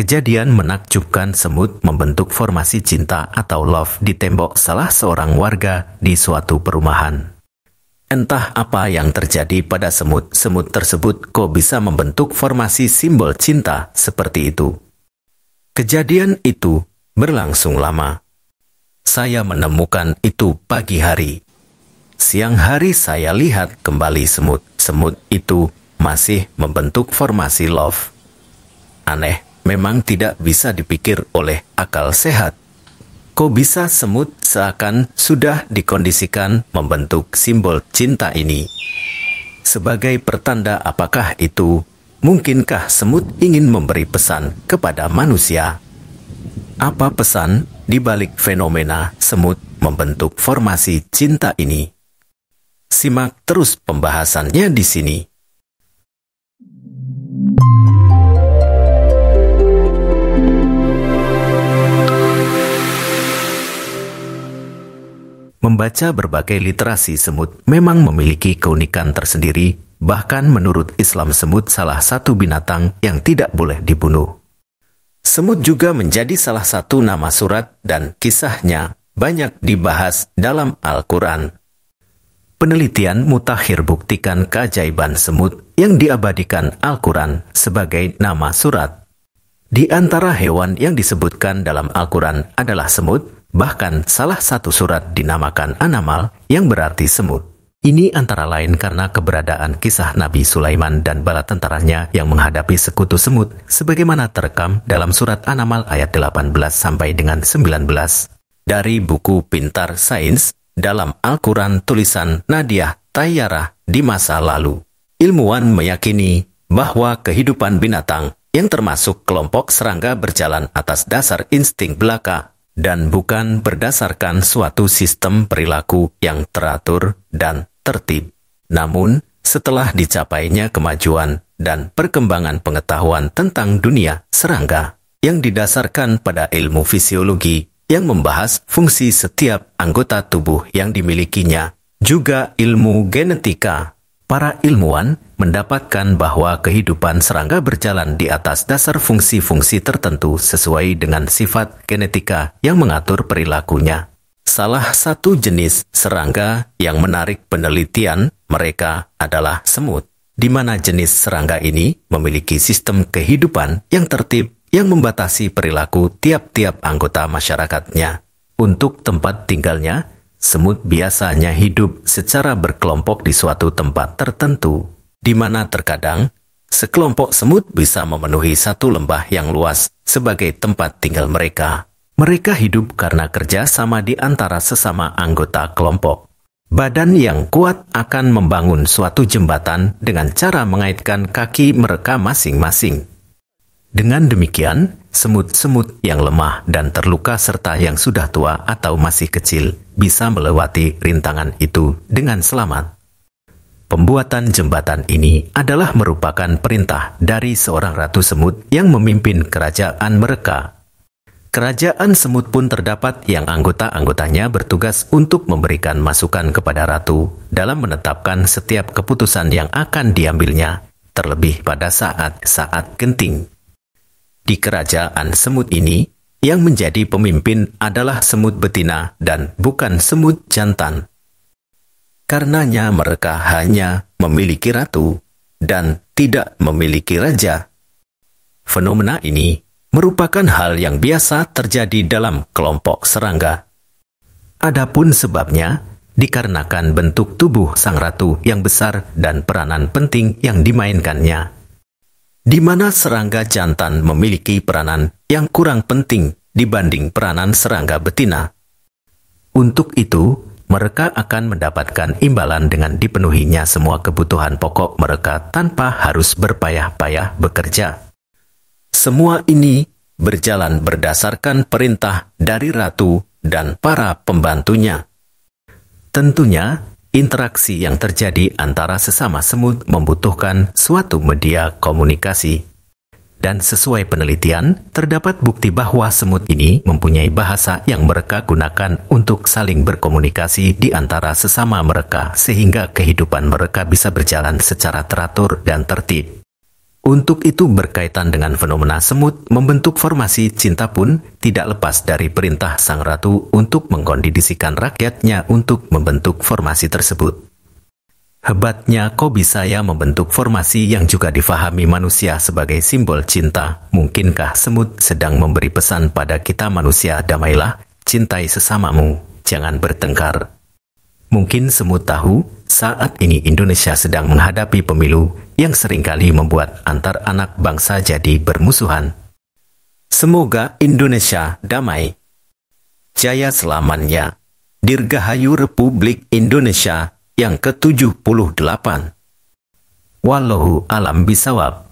Kejadian menakjubkan semut membentuk formasi cinta atau love di tembok salah seorang warga di suatu perumahan. Entah apa yang terjadi pada semut tersebut kok bisa membentuk formasi simbol cinta seperti itu. Kejadian itu berlangsung lama. Saya menemukan itu pagi hari. Siang hari saya lihat kembali semut. Semut itu masih membentuk formasi love. Aneh. Memang tidak bisa dipikir oleh akal sehat. Kok bisa semut seakan sudah dikondisikan membentuk simbol cinta ini? Sebagai pertanda apakah itu? Mungkinkah semut ingin memberi pesan kepada manusia? Apa pesan di balik fenomena semut membentuk formasi cinta ini? Simak terus pembahasannya di sini. Membaca berbagai literasi semut memang memiliki keunikan tersendiri, bahkan menurut Islam semut salah satu binatang yang tidak boleh dibunuh. Semut juga menjadi salah satu nama surat dan kisahnya banyak dibahas dalam Al-Quran. Penelitian mutakhir buktikan keajaiban semut yang diabadikan Al-Quran sebagai nama surat. Di antara hewan yang disebutkan dalam Al-Quran adalah semut. Bahkan salah satu surat dinamakan An-Naml yang berarti semut. Ini antara lain karena keberadaan kisah Nabi Sulaiman dan bala tentaranya yang menghadapi sekutu semut sebagaimana terekam dalam surat An-Naml ayat 18 sampai dengan 19. Dari buku Pintar Sains dalam Al-Quran tulisan Nadia Tayyarah di masa lalu. Ilmuwan meyakini bahwa kehidupan binatang yang termasuk kelompok serangga berjalan atas dasar insting belaka dan bukan berdasarkan suatu sistem perilaku yang teratur dan tertib. Namun, setelah dicapainya kemajuan dan perkembangan pengetahuan tentang dunia serangga yang didasarkan pada ilmu fisiologi yang membahas fungsi setiap anggota tubuh yang dimilikinya, juga ilmu genetika, para ilmuwan mendapatkan bahwa kehidupan serangga berjalan di atas dasar fungsi-fungsi tertentu sesuai dengan sifat genetika yang mengatur perilakunya. Salah satu jenis serangga yang menarik penelitian mereka adalah semut, di mana jenis serangga ini memiliki sistem kehidupan yang tertib yang membatasi perilaku tiap-tiap anggota masyarakatnya. Untuk tempat tinggalnya, semut biasanya hidup secara berkelompok di suatu tempat tertentu, di mana terkadang sekelompok semut bisa memenuhi satu lembah yang luas sebagai tempat tinggal mereka. Mereka hidup karena kerja sama di antara sesama anggota kelompok. Badan yang kuat akan membangun suatu jembatan dengan cara mengaitkan kaki mereka masing-masing. Dengan demikian, semut-semut yang lemah dan terluka serta yang sudah tua atau masih kecil bisa melewati rintangan itu dengan selamat. Pembuatan jembatan ini adalah merupakan perintah dari seorang ratu semut yang memimpin kerajaan mereka. Kerajaan semut pun terdapat yang anggota-anggotanya bertugas untuk memberikan masukan kepada ratu dalam menetapkan setiap keputusan yang akan diambilnya, terlebih pada saat-saat genting. Di kerajaan semut ini, yang menjadi pemimpin adalah semut betina dan bukan semut jantan. Karenanya mereka hanya memiliki ratu dan tidak memiliki raja. Fenomena ini merupakan hal yang biasa terjadi dalam kelompok serangga. Adapun sebabnya, dikarenakan bentuk tubuh sang ratu yang besar dan peranan penting yang dimainkannya, di mana serangga jantan memiliki peranan yang kurang penting dibanding peranan serangga betina. Untuk itu, mereka akan mendapatkan imbalan dengan dipenuhinya semua kebutuhan pokok mereka tanpa harus berpayah-payah bekerja. Semua ini berjalan berdasarkan perintah dari ratu dan para pembantunya. Tentunya, interaksi yang terjadi antara sesama semut membutuhkan suatu media komunikasi. Dan sesuai penelitian, terdapat bukti bahwa semut ini mempunyai bahasa yang mereka gunakan untuk saling berkomunikasi di antara sesama mereka, sehingga kehidupan mereka bisa berjalan secara teratur dan tertib. Untuk itu berkaitan dengan fenomena semut membentuk formasi cinta pun tidak lepas dari perintah sang ratu untuk mengkondisikan rakyatnya untuk membentuk formasi tersebut. Hebatnya Kobisaya membentuk formasi yang juga difahami manusia sebagai simbol cinta. Mungkinkah semut sedang memberi pesan pada kita manusia, damailah, cintai sesamamu, jangan bertengkar. Mungkin semut tahu, saat ini Indonesia sedang menghadapi pemilu yang seringkali membuat antar anak bangsa jadi bermusuhan. Semoga Indonesia damai. Jaya selamanya. Dirgahayu Republik Indonesia yang ke-78. Wallahu alam bisawab.